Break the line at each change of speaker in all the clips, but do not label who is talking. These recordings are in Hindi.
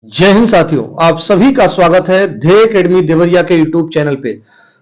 जय हिंद साथियों, आप सभी का स्वागत है ध्येय एकेडमी देवरिया के यूट्यूब चैनल पे।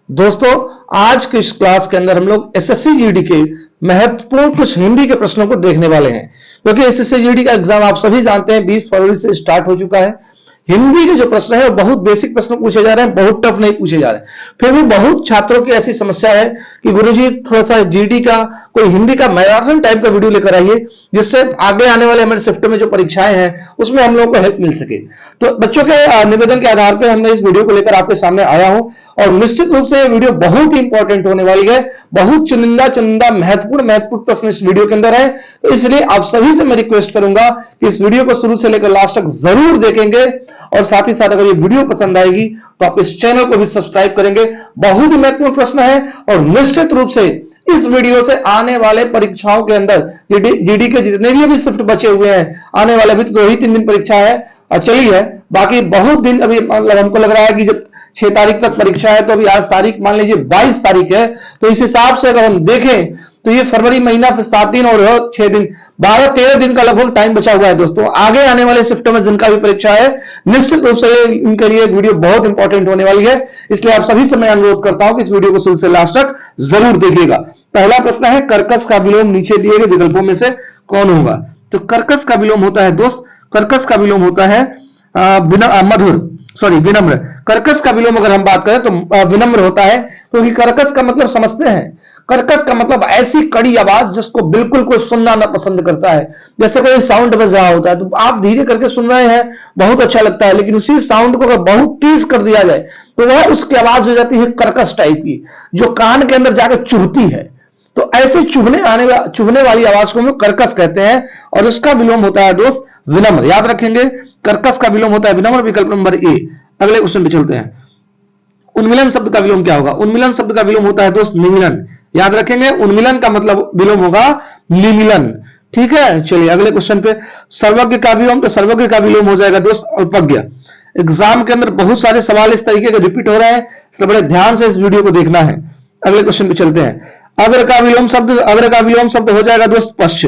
दोस्तों, आज के इस क्लास के अंदर हम लोग एसएससी जीडी के महत्वपूर्ण कुछ हिंदी के प्रश्नों को देखने वाले हैं, क्योंकि एसएससी जीडी का एग्जाम आप सभी जानते हैं 20 फरवरी से स्टार्ट हो चुका है। हिंदी के जो प्रश्न है वो बहुत बेसिक प्रश्न पूछे जा रहे हैं, बहुत टफ नहीं पूछे जा रहे हैं। फिर भी बहुत छात्रों की ऐसी समस्या है कि गुरुजी थोड़ा सा जीडी का कोई हिंदी का मैराथन टाइप का वीडियो लेकर आइए, जिससे आगे आने वाले हमारे शिफ्ट में जो परीक्षाएं हैं उसमें हम लोगों को हेल्प मिल सके। तो बच्चों के निवेदन के आधार पर हमने इस वीडियो को लेकर आपके सामने आया हूं, और निश्चित रूप से वीडियो बहुत ही इंपॉर्टेंट होने वाली है। बहुत चुनिंदा महत्वपूर्ण प्रश्न इस वीडियो के अंदर है। तो इसलिए आप सभी से मैं रिक्वेस्ट करूंगा कि इस वीडियो को शुरू से लेकर लास्ट तक जरूर देखेंगे, और साथ ही साथ अगर ये वीडियो पसंद आएगी तो आप इस चैनल को भी सब्सक्राइब करेंगे। बहुत ही महत्वपूर्ण प्रश्न है, और निश्चित रूप से इस वीडियो से आने वाले परीक्षाओं के अंदर जीडी के जितने भी अभी शिफ्ट बचे हुए हैं, आने वाले अभी तो 2 ही 3 दिन परीक्षा है और चली है, बाकी बहुत दिन अभी मतलब हमको लग रहा है कि जब 6 तारीख तक परीक्षा है, तो अभी आज तारीख मान लीजिए 22 तारीख है। तो इस हिसाब से अगर हम देखें तो ये फरवरी महीना फिर 7 दिन और 6 दिन 12-13 दिन का लगभग टाइम बचा हुआ है। दोस्तों, आगे आने वाले शिफ्टों में जिनका भी परीक्षा है, निश्चित रूप से इनके लिए वीडियो बहुत इंपॉर्टेंट होने वाली है। इसलिए आप सभी से मैं अनुरोध करता हूं कि इस वीडियो को शुरू से लास्ट तक जरूर देखिएगा। पहला प्रश्न है, कर्कश का विलोम नीचे दिए गए विकल्पों में से कौन होगा? तो कर्कश का विलोम होता है दोस्त, कर्कश का विलोम होता है विनम्र। कर्कश का विलोम अगर हम बात करें तो विनम्र होता है, क्योंकि कर्कश का मतलब समझते हैं, कर्कश का मतलब ऐसी कड़ी आवाज जिसको बिल्कुल कोई सुनना ना पसंद करता है। जैसे कोई साउंड बज रहा होता है तो आप धीरे करके सुन रहे हैं, बहुत अच्छा लगता है, लेकिन उसी साउंड को अगर बहुत तेज कर दिया जाए तो वह उसकी आवाज हो जाती है कर्कश टाइप की, जो कान के अंदर जाकर चुभती है। तो ऐसे चुभने वाली आवाज को हम कर्कश कहते हैं, और इसका विलोम होता है दोस्त विनम्र। याद रखेंगे, कर्कश का विलोम होता है विनम्र, विकल्प नंबर ए। अगले क्वेश्चन पे चलते हैं। उन्मिलन शब्द का विलोम क्या होगा? उन्मिलन शब्द का विलोम होता है दोस्त निमिलन। याद रखेंगे, उन्मिलन का मतलब विलोम होगा निमिलन। ठीक है, चलिए अगले क्वेश्चन पे। सर्वज्ञ का विलोम, तो सर्वज्ञ का विलोम हो जाएगा दोस्त अल्पज्ञ। एग्जाम के अंदर बहुत सारे सवाल इस तरीके के रिपीट हो रहे हैं, इसलिए बड़े ध्यान से इस वीडियो को देखना है। अगले क्वेश्चन पे चलते हैं। अग्र का विलोम शब्द हो जाएगा दोस्त पश्च।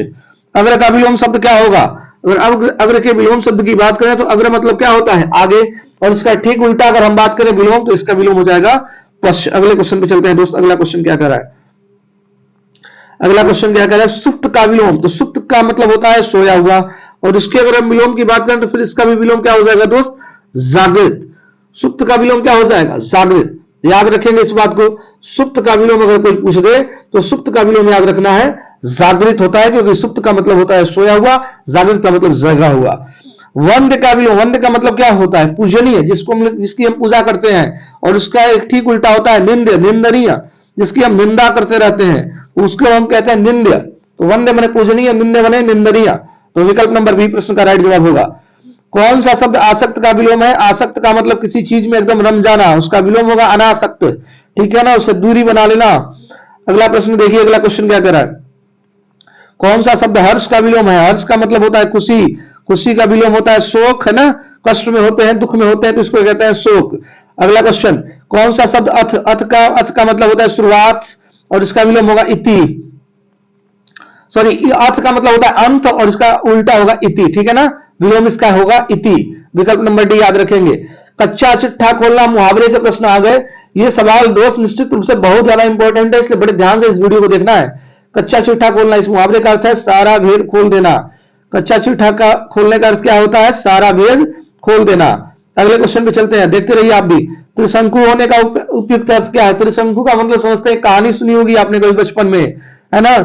अग्र का विलोम शब्द क्या होगा? अगर अग्र के विलोम शब्द की बात करें तो अग्र मतलब क्या होता है? आगे, और इसका ठीक उल्टा अगर हम बात करें विलोम, तो इसका विलोम हो जाएगा पश्च। अगले क्वेश्चन पे चलते हैं दोस्त। अगला क्वेश्चन क्या कर रहा है? अगला क्वेश्चन क्या कह रहा है? सुप्त का विलोम, तो सुप्त का मतलब होता है सोया हुआ, और इसके अगर हम विलोम की बात करें तो फिर इसका भी विलोम क्या हो जाएगा दोस्त? जागृत। सुप्त का विलोम क्या हो जाएगा? जागृत। याद रखेंगे इस बात को। सुप्त का विलोम अगर कोई पूछ दे तो सुप्त का विलोम याद रखना है जागृत होता है, क्योंकि सुप्त का मतलब होता है सोया हुआ, जागृत का मतलब जगा हुआ। वंद्य का विलोम, वंद्य का मतलब क्या होता है? पूजनीय, जिसकी हम पूजा करते हैं, और उसका एक ठीक उल्टा होता है निंद्य, निंदनीय, जिसकी हम निंदा करते रहते हैं, उसको हम कहते हैं निंद्य। तो वंद्य बने पूजनीय, निंद्य बने निंदनीय। तो विकल्प नंबर बी प्रश्न का राइट जवाब होगा। कौन सा शब्द आसक्त का विलोम है? आसक्त का मतलब किसी चीज में एकदम रम जाना, उसका विलोम होगा अनासक्त। ठीक है ना, उससे दूरी बना लेना। अगला प्रश्न देखिए, अगला क्वेश्चन क्या कर रहा है? कौन सा शब्द हर्ष का विलोम है? हर्ष का मतलब होता है खुशी, खुशी का विलोम होता है शोक, है ना। कष्ट में होते हैं, दुख में होते हैं, तो इसको कहते हैं शोक। अगला क्वेश्चन, कौन सा शब्द अथ? अथ का मतलब होता है शुरुआत, और इसका विलोम होगा इति। अर्थ का मतलब होता है अंत, और इसका उल्टा होगा इति। ठीक है ना, विलोम इसका होगा इति। विकल्प नंबर डी याद रखेंगे। कच्चा चिट्ठा खोलना, मुहावरे के प्रश्न आ गए। ये सवाल दोस्त निश्चित रूप से बहुत ज्यादा इंपॉर्टेंट है, इसलिए बड़े ध्यान से इस वीडियो को देखना है। कच्चा चिट्ठा खोलना, इस मुहावरे का अर्थ है सारा भेद खोल देना। कच्चा चिट्ठा का खोलने का अर्थ क्या होता है? सारा भेद खोल देना। अगले क्वेश्चन पे चलते हैं, देखते रहिए आप भी। त्रिशंकु होने का उपयुक्त अर्थ क्या है? त्रिशंकु का मतलब समझते हैं, कहानी सुनी होगी आपने कभी बचपन में, है ना।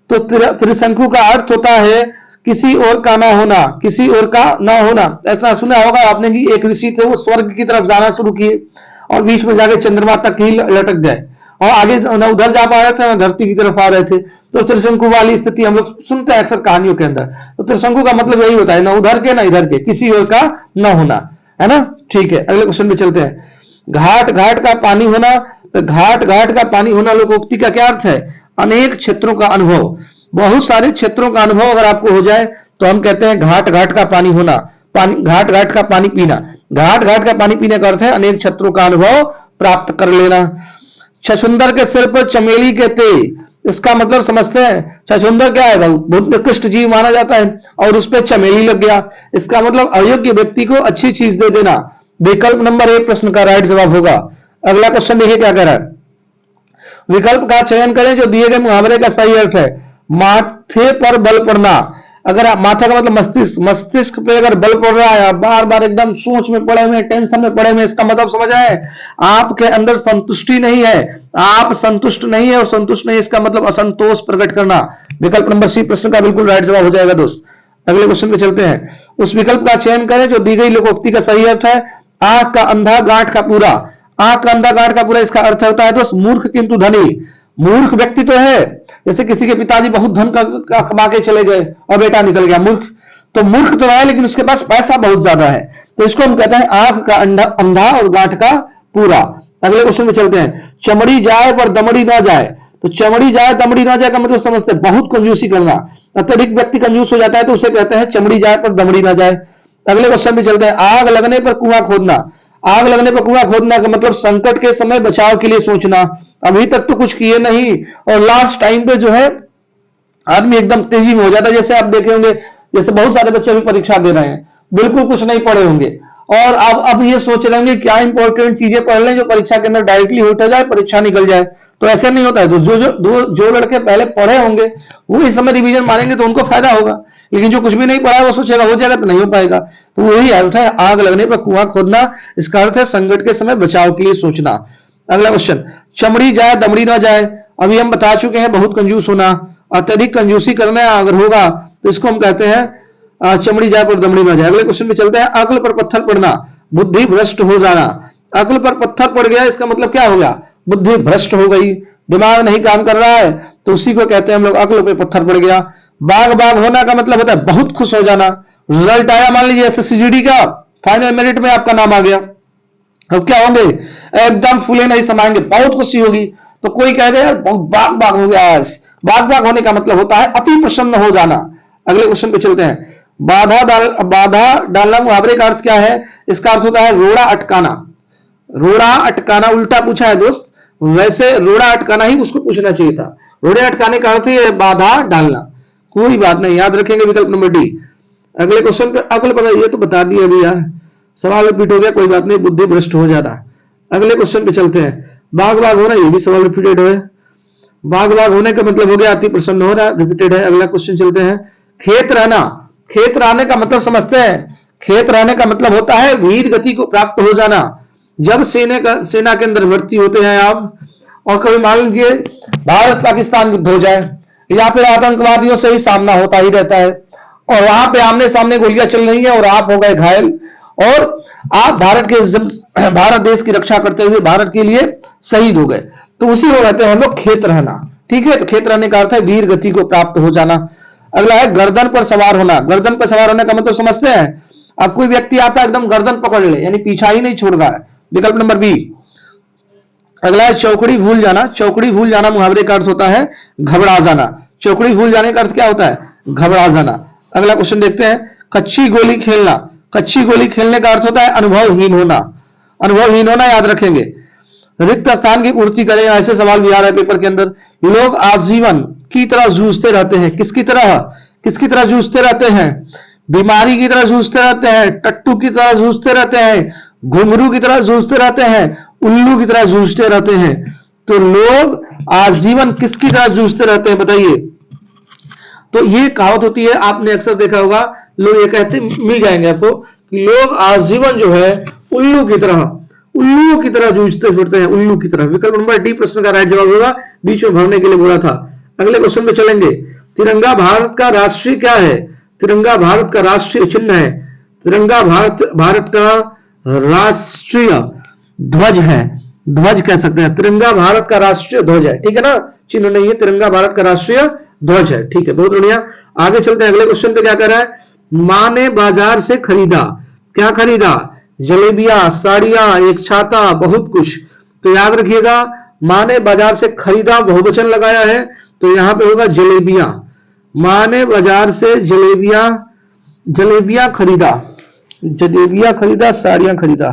तो त्रिशंकु का अर्थ होता है किसी और का ना होना, किसी और का ना होना। ऐसा सुना होगा आपने कि एक ऋषि थे, वो स्वर्ग की तरफ जाना शुरू किए और बीच में जाके चंद्रमा तक ही लटक गए, और आगे न उधर जा पा रहे थे, न धरती की तरफ आ रहे थे। तो त्रिशंकु वाली स्थिति हम लोग सुनते हैं अक्सर कहानियों के अंदर। तो त्रिशंकु का मतलब यही होता है, ना उधर के ना इधर के, किसी और का ना होना, है ना। ठीक है, अगले क्वेश्चन पे चलते हैं। घाट घाट का पानी होना, तो घाट घाट का पानी होना लोकोक्ति का क्या अर्थ है? अनेक क्षेत्रों का अनुभव, बहुत सारे क्षेत्रों का अनुभव अगर आपको हो जाए तो हम कहते हैं घाट घाट का पानी होना। घाट घाट का पानी पीना, घाट घाट का पानी पीने का अर्थ है अनेक क्षेत्रों का अनुभव प्राप्त कर लेना। छछुंदर के सिर पर चमेली के तेल, इसका मतलब समझते हैं। छछूंदर क्या है भाई, बहुत निकृष्ट जीव माना जाता है और उस पर चमेली लग गया, इसका मतलब अयोग्य व्यक्ति को अच्छी चीज दे देना। विकल्प नंबर 1 प्रश्न का राइट जवाब होगा। अगला क्वेश्चन देखिए क्या कह रहा है। विकल्प का चयन करें जो दिए गए मुहावरे का सही अर्थ है। माथे पर बल पड़ना, अगर आप माथा का मतलब मस्तिष्क, मस्तिष्क पे अगर बल पड़ रहा है, बार बार एकदम सोच में पड़े हुए, टेंशन में पड़े हुए, इसका मतलब समझ आए आपके अंदर संतुष्टि नहीं है, आप संतुष्ट नहीं है, और संतुष्ट नहीं इसका मतलब असंतोष प्रकट करना। विकल्प नंबर सी प्रश्न का बिल्कुल राइट जवाब हो जाएगा दोस्त। अगले क्वेश्चन पे चलते हैं। उस विकल्प का चयन करें जो दी गई लोकोक्ति का सही अर्थ है। आंख का अंधा गांठ का पूरा, आंख का अंधा गांठ का पूरा इसका अर्थ होता है दोस्त मूर्ख किंतु धनी। मूर्ख व्यक्ति तो है, जैसे किसी के पिताजी बहुत धन का कमा के चले गए और बेटा निकल गया मूर्ख, तो मूर्ख तो है लेकिन उसके पास पैसा बहुत ज्यादा है, तो इसको हम कहते हैं आंख का अंधा और गांठ का पूरा। अगले क्वेश्चन में चलते हैं। चमड़ी जाए पर दमड़ी ना जाए, तो चमड़ी जाए दमड़ी ना जाए का मतलब समझते हैं बहुत कंजूसी करना, अत्यधिक व्यक्ति कंजूस हो जाता है तो उसे कहते हैं चमड़ी जाए पर दमड़ी ना जाए। अगले क्वेश्चन में चलते हैं। आग लगने पर कुआं खोदना, आग लगने पर कुआं खोदना का मतलब संकट के समय बचाव के लिए सोचना, अभी तक तो कुछ किए नहीं और लास्ट टाइम पे जो है आदमी एकदम तेजी में हो जाता है। जैसे आप देखे होंगे, जैसे बहुत सारे बच्चे भी परीक्षा दे रहे हैं, बिल्कुल कुछ नहीं पढ़े होंगे और अब ये सोच रहे होंगे क्या इंपॉर्टेंट चीजें पढ़ लें जो परीक्षा के अंदर डायरेक्टली हो जाए, परीक्षा निकल जाए, तो ऐसे नहीं होता है। तो जो लड़के पहले पढ़े होंगे वो इस समय रिवीजन मारेंगे तो उनको फायदा होगा, लेकिन जो कुछ भी नहीं पढ़ा वो सोचेगा हो जाएगा तो नहीं हो पाएगा। तो वही अर्थ है आग लगने पर कुआं खोदना, इसका अर्थ है संकट के समय बचाव के लिए सोचना। अगला क्वेश्चन। चमड़ी जाए दमड़ी ना जाए, अभी हम बता चुके हैं बहुत कंजूस होना, अत्यधिक कंजूसी करना अगर होगा तो इसको हम कहते हैं चमड़ी जाए पर दमड़ी ना जाए। अगले क्वेश्चन में चलते हैं। अक्ल पर पत्थर पड़ना, बुद्धि भ्रष्ट हो जाना, अक्ल पर पत्थर पड़ गया इसका मतलब क्या हो गया, बुद्धि भ्रष्ट हो गई, दिमाग नहीं काम कर रहा है, तो उसी को कहते हैं हम लोग अक्ल पे पत्थर पड़ गया। बाग बाग होना का मतलब होता है बहुत खुश हो जाना, रिजल्ट आया मान लीजिए एसएससीजीडी का, फाइनल मेरिट में आपका नाम आ गया, अब क्या होंगे एकदम फूले नहीं समाएंगे, बहुत खुशी होगी। तो कोई कह दे बहुत बाग बाग हो गया आज, बाग बाग होने का मतलब होता है अति प्रसन्न हो जाना। अगले क्वेश्चन पे चलते हैं। बाधा डालना मुहावरे का अर्थ क्या है, इसका अर्थ होता है रोड़ा अटकाना, रोड़ा अटकाना उल्टा पूछा है दोस्त, वैसे रोड़ा अटकाना ही उसको पूछना चाहिए था, रोड़े अटकाने का अर्थ है बाधा डालना, कोई बात नहीं याद रखेंगे विकल्प नंबर डी। अगले क्वेश्चन पे अकल पर ये तो बता दिया अभी यार, सवाल रिपीट हो गया कोई बात नहीं, बुद्धि भ्रष्ट हो जाता। अगले क्वेश्चन पे चलते हैं। बाग बाग होना ये भी सवाल रिपीटेड है, बाग बाग होने का मतलब हो गया अति प्रसन्न हो रहा, रिपीटेड है। अगला क्वेश्चन चलते हैं। खेत रहना, खेत रहने का मतलब समझते हैं, खेत रहने का मतलब होता है वीर गति को प्राप्त हो जाना। जब सेना के अंदर भर्ती होते हैं आप, और कभी मान लीजिए भारत पाकिस्तान युद्ध हो जाए या फिर आतंकवादियों से ही सामना होता ही रहता है और वहां पे आमने सामने गोलियां चल रही हैं और आप हो गए घायल और आप भारत देश की रक्षा करते हुए भारत के लिए शहीद हो गए, तो उसी को कहते हैं हम लोग खेत रहना। ठीक है, तो खेत रहने का अर्थ है वीर गति को प्राप्त हो जाना। अगला है गर्दन पर सवार होना, गर्दन पर सवार होने का मतलब समझते हैं, अब कोई व्यक्ति आपका एकदम गर्दन पकड़ ले यानी पीछा ही नहीं छोड़ रहा है, विकल्प नंबर बी। अगला है चौकड़ी भूल जाना, चौकड़ी भूल जाना मुहावरे का अर्थ होता है घबरा जाना, चौकड़ी भूल जाने का अर्थ क्या होता है, घबरा जाना। अगला क्वेश्चन देखते हैं। कच्ची गोली खेलना, कच्ची गोली खेलने का अर्थ होता है अनुभवहीन होना, अनुभवहीन होना याद रखेंगे। रिक्त स्थान की पूर्ति करें, ऐसे सवाल भी आ रहा है पेपर के अंदर। लोग आजीवन की तरह जूझते रहते हैं, किसकी तरह जूझते रहते हैं, बीमारी की तरह जूझते रहते हैं, टट्टू की तरह जूझते रहते हैं, घुंघरू की तरह जूझते रहते हैं, उल्लू की तरह जूझते रहते हैं। तो लोग आजीवन किसकी तरह जूझते रहते हैं बताइए। तो ये कहावत होती है, आपने अक्सर देखा होगा, लोग ये कहते मिल जाएंगे आपको, लोग आजीवन जो है उल्लू की तरह जूझते फिरते हैं, उल्लू की तरह। विकल्प नंबर डी प्रश्न का राइट जवाब होगा, बीच में भरने के लिए बोला था। अगले क्वेश्चन में चलेंगे। तिरंगा भारत का राष्ट्रीय क्या है, तिरंगा भारत का राष्ट्रीय चिन्ह है, तिरंगा भारत का राष्ट्रीय ध्वज है, ध्वज कह सकते हैं, तिरंगा भारत का राष्ट्रीय ध्वज है, ठीक है ना, चिन्ह नहीं है, तिरंगा भारत का राष्ट्रीय ध्वज है, ठीक है, बहुत बढ़िया। आगे चलते हैं। अगले क्वेश्चन पे क्या कर रहा है। मां ने बाजार से खरीदा, क्या खरीदा, जलेबियां, साड़ियां, एक छाता, बहुत कुछ। तो याद रखिएगा, मां ने बाजार से खरीदा बहुवचन लगाया है तो यहां पे होगा जलेबियां, मां ने बाजार से जलेबियां खरीदा, साड़ियां खरीदा।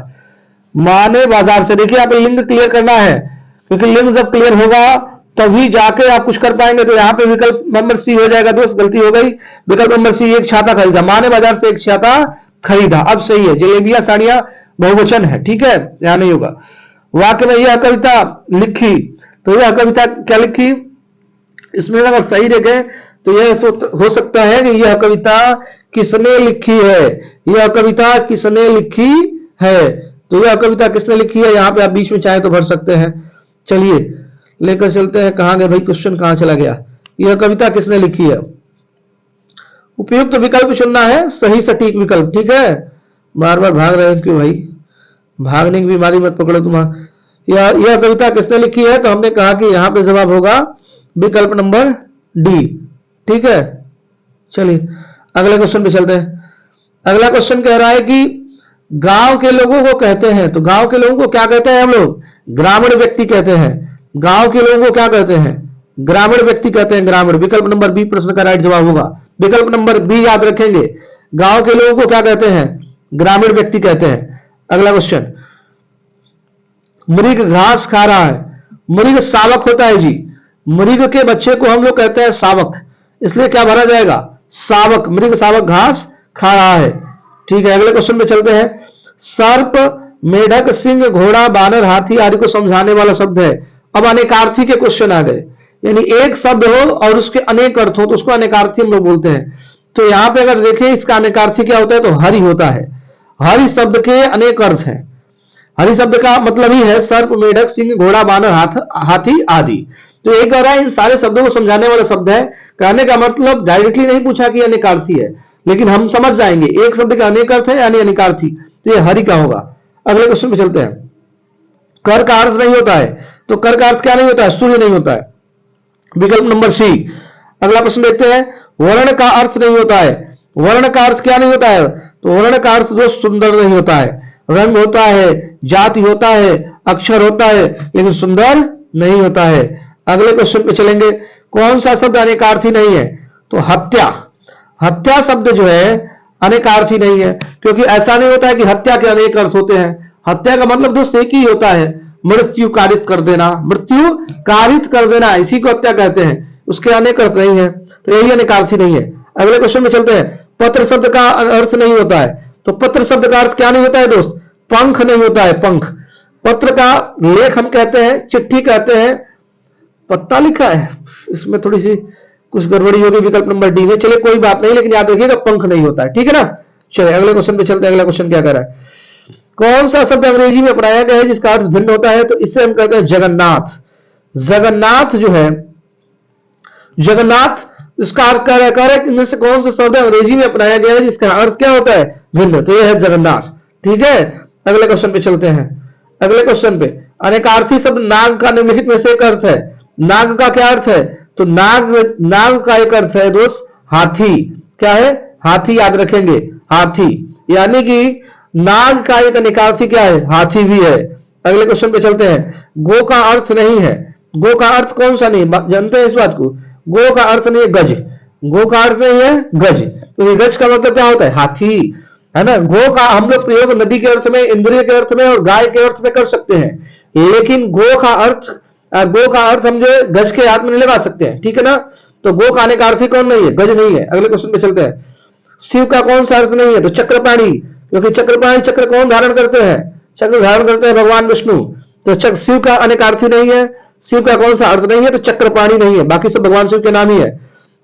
मां ने बाजार से, देखिए यहाँ पे लिंग क्लियर करना है, क्योंकि लिंग जब क्लियर होगा तभी जाके आप कुछ कर पाएंगे। तो यहाँ पे विकल्प नंबर सी हो जाएगा दोस्त, गलती हो गई। विकल्प नंबर सी, एक छाता खरीदा, माँ ने बाजार से एक छाता खरीदा, अब सही है। जलेबियां साड़ियां बहुवचन है, ठीक है, यहां नहीं होगा। वाक्य में यह कविता लिखी, तो यह कविता क्या लिखी, इसमें अगर सही रखे तो यह हो सकता है कि यह कविता किसने लिखी है, यह कविता किसने लिखी है। तो यह कविता किसने लिखी है, यहां पे आप बीच में चाहे तो भर सकते हैं। चलिए लेकर चलते हैं, कहां गए भाई, क्वेश्चन कहां चला गया। यह कविता किसने लिखी है, उपयुक्त तो विकल्प चुनना है, सही सटीक विकल्प, ठीक है। बार बार भाग रहे हो क्यों भाई, भागने की बीमारी मत पकड़ो तुम्हारा। यह कविता किसने लिखी है, तो हमने कहा कि यहां पे जवाब होगा विकल्प नंबर डी, ठीक है। चलिए अगले क्वेश्चन पे चलते हैं। अगला क्वेश्चन कह रहा है कि गांव के लोगों को कहते हैं, तो गांव के लोगों को क्या कहते हैं हम लोग, ग्रामीण व्यक्ति कहते हैं। गांव के लोगों को क्या कहते हैं, ग्रामीण व्यक्ति कहते हैं, ग्रामीण। विकल्प नंबर बी प्रश्न का राइट जवाब होगा। विकल्प नंबर बी याद रखेंगे, गांव के लोगों को क्या कहते हैं, ग्रामीण व्यक्ति कहते हैं। अगला क्वेश्चन, मृग घास खा रहा है, मृग शावक होता है जी, मृग के बच्चे को हम लोग कहते हैं शावक, इसलिए क्या भरा जाएगा, शावक। मृग शावक घास खा रहा है, ठीक है। अगले क्वेश्चन पे चलते हैं। सर्प, मेढक, सिंह, घोड़ा, बानर, हाथी आदि को समझाने वाला शब्द है। अब अनेकार्थी के क्वेश्चन आ गए, यानी एक शब्द हो और उसके अनेक अर्थ हो तो उसको अनेकार्थी हम लोग बोलते हैं। तो यहां पे अगर देखें इसका अनेकार्थी क्या होता है, तो हरि होता है। हरि शब्द के अनेक अर्थ हैं। हरि शब्द का मतलब ही है सर्प, मेढक, सिंह, घोड़ा, बानर, हाथी आदि। तो एक कह रहा है इन सारे शब्दों को समझाने वाला शब्द है। कहने का मतलब डायरेक्टली नहीं पूछा कि अनेकार्थी है, लेकिन हम समझ जाएंगे एक शब्द का अनेक अर्थ है यानी अनेकार्थी, तो ये हरि का होगा। अगले क्वेश्चन पे चलते हैं। कर का अर्थ नहीं होता है, तो कर का अर्थ क्या नहीं होता है, सूर्य नहीं होता है। विकल्प नंबर सी। अगला प्रश्न देखते हैं। वर्ण का अर्थ नहीं होता है, वर्ण का अर्थ क्या नहीं होता है, तो वर्ण का अर्थ जो सुंदर नहीं होता है। रंग होता है, जाति होता है, अक्षर होता है, लेकिन सुंदर नहीं होता है। अगले क्वेश्चन पे चलेंगे। कौन सा शब्द अनेकार्थी नहीं है, तो हत्या। हत्या शब्द जो है अनेकार्थी नहीं है, क्योंकि ऐसा नहीं होता है कि हत्या के अनेक अर्थ होते हैं। हत्या का मतलब दोस्त एक ही होता है, मृत्यु कारित कर देना, मृत्यु कारित कर देना, इसी को हत्या कहते हैं, उसके अनेक अर्थ नहीं है, तो यही अनेकार्थी नहीं है। अगले क्वेश्चन में चलते हैं। पत्र शब्द का अर्थ नहीं होता है, तो पत्र शब्द का अर्थ क्या नहीं होता है दोस्त, पंख नहीं होता है, पंख। पत्र का लेख हम कहते हैं, चिट्ठी कहते हैं, पत्ता लिखा है, इसमें थोड़ी सी कुछ गड़बड़ी होगी विकल्प नंबर डी में, चलिए कोई बात नहीं, लेकिन याद रखिएगा पंख नहीं होता है, ठीक है ना। चलिए अगले क्वेश्चन पे चलते हैं। अगला क्वेश्चन क्या कह रहा है, कौन सा शब्द अंग्रेजी में अपनाया गया है जिसका अर्थ भिन्न होता है, तो इससे हम कहते हैं जगन्नाथ। जगन्नाथ जो है, जगन्नाथ, इसका अर्थ कह रहा है कि इनमें से कौन सा शब्द अंग्रेजी में अपनाया गया है जिसका अर्थ क्या होता है, भिन्न, तो यह है जगन्नाथ, ठीक है। अगले क्वेश्चन पे चलते हैं। अगले क्वेश्चन पे, अनेकार्थी शब्द नाग का निम्नलिखित में से एक अर्थ है। नाग का क्या अर्थ है, तो नाग का एक अर्थ है दोस्त हाथी। क्या है, हाथी, याद रखेंगे, हाथी, यानी कि नाग का एक अनेकार्थी क्या है, हाथी भी है। अगले क्वेश्चन पे चलते हैं। गो का अर्थ नहीं है, गो का अर्थ कौन सा नहीं, जानते हैं इस बात को, गो का अर्थ नहीं है गज, गो का अर्थ नहीं है गज, तो गज का मतलब क्या होता है, हाथी, है ना। गो का हम लोग प्रयोग नदी के अर्थ में, इंद्रिय के अर्थ में और गाय के अर्थ में कर सकते हैं, लेकिन गो का अर्थ हम जो गज के हाथ में नहीं लगा सकते हैं, ठीक है ना। तो गो का अनेकार्थी कौन नहीं है, गज नहीं है। अगले क्वेश्चन पे चलते हैं। शिव का कौन सा अर्थ नहीं है, तो चक्रपाणी, क्योंकि चक्रपाणी, चक्र कौन धारण करते हैं, चक्र धारण करते हैं भगवान विष्णु, तो शिव का अनेकार्थी नहीं है। शिव का कौन सा अर्थ नहीं है, तो चक्रपाणी नहीं है, बाकी सब भगवान शिव के नाम ही है।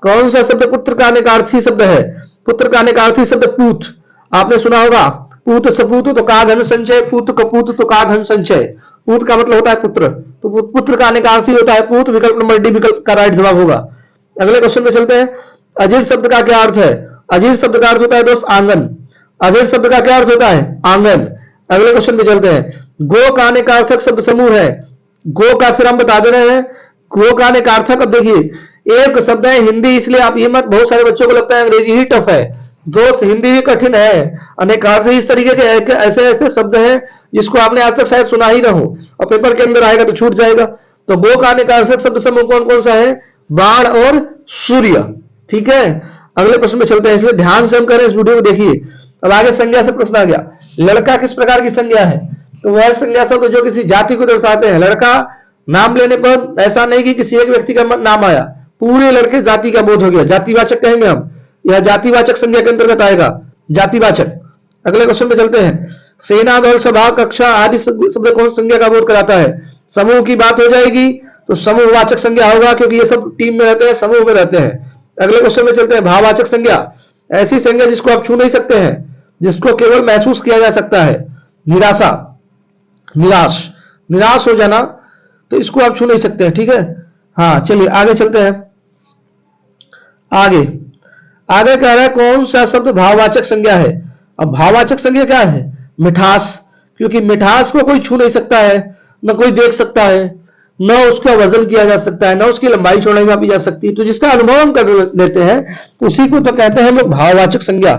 कौन सा शब्द पुत्र का अनेकार्थी शब्द है, पुत्र का अनेकार्थी शब्द पूत, आपने सुना होगा, पूत सपूत तो का धन संचय, पूत कपूत तो का धन संचय, पूत का मतलब होता है पुत्र, तो पुत्र का अनेकार्थी होता है पूत। विकल्प नंबर डी विकल्प का राइट जवाब होगा। अगले क्वेश्चन पे चलते हैं। अजीत शब्द का क्या अर्थ है, अजीत शब्द का अर्थ होता है दोस्त आंगन, अजीत शब्द का क्या अर्थ होता है, आंगन। अगले क्वेश्चन पे चलते हैं। गो का अनेकार्थक शब्द समूह है, गो का फिर हम बता दे रहे हैं, गो का अनेकार्थक, अब देखिए एक शब्द है हिंदी, इसलिए आप ये मत, बहुत सारे बच्चों को लगता है अंग्रेजी ही टफ है, दोस्त हिंदी भी कठिन है। अनेकार्थी इस तरीके के ऐसे ऐसे शब्द हैं जिसको आपने आज तक शायद सुना ही ना हो, और पेपर के अंदर आएगा तो छूट जाएगा। तो गो का अनेकार्थक शब्द समूह कौन कौन सा है, बाण और सूर्य, ठीक है। अगले प्रश्न में चलते हैं, इसलिए ध्यान से हम करें, इस वीडियो को देखिए। अब आगे संज्ञा से प्रश्न आ गया। लड़का किस प्रकार की संज्ञा है, तो वह संज्ञा शब्द जो किसी जाति को दर्शाते हैं। लड़का नाम लेने पर ऐसा नहीं कि किसी एक व्यक्ति का नाम आया, पूरे लड़के जाति का बोध हो गया, जातिवाचक कहेंगे हम, या जातिवाचक संज्ञा के अंतर्गत आएगा जातिवाचक। अगले क्वेश्चन पे चलते हैं। सेना, दल, सभा, कक्षा आदि शब्द कौन संज्ञा का बोध कराता है? समूह की बात हो जाएगी तो समूहवाचक संज्ञा होगा, क्योंकि ये सब टीम में रहते हैं, समूह में रहते हैं। अगले क्वेश्चन में चलते हैं। भाववाचक संज्ञा, ऐसी संज्ञा जिसको आप छू नहीं सकते हैं, जिसको केवल महसूस किया जा सकता है। निराशा, निराश, निराश हो जाना, तो इसको आप छू नहीं सकते हैं, ठीक है। हाँ चलिए आगे चलते हैं। आगे आगे कह रहा है कौन सा शब्द भाववाचक संज्ञा है? अब भाववाचक संज्ञा क्या है? मिठास, क्योंकि मिठास को कोई छू नहीं सकता है, न कोई देख सकता है, न उसका वजन किया जा सकता है, न उसकी लंबाई चौड़ाई मापी जा सकती है, तो जिसका अनुभव हम कर लेते हैं उसी को तो कहते हैं हम लोग भाववाचक संज्ञा।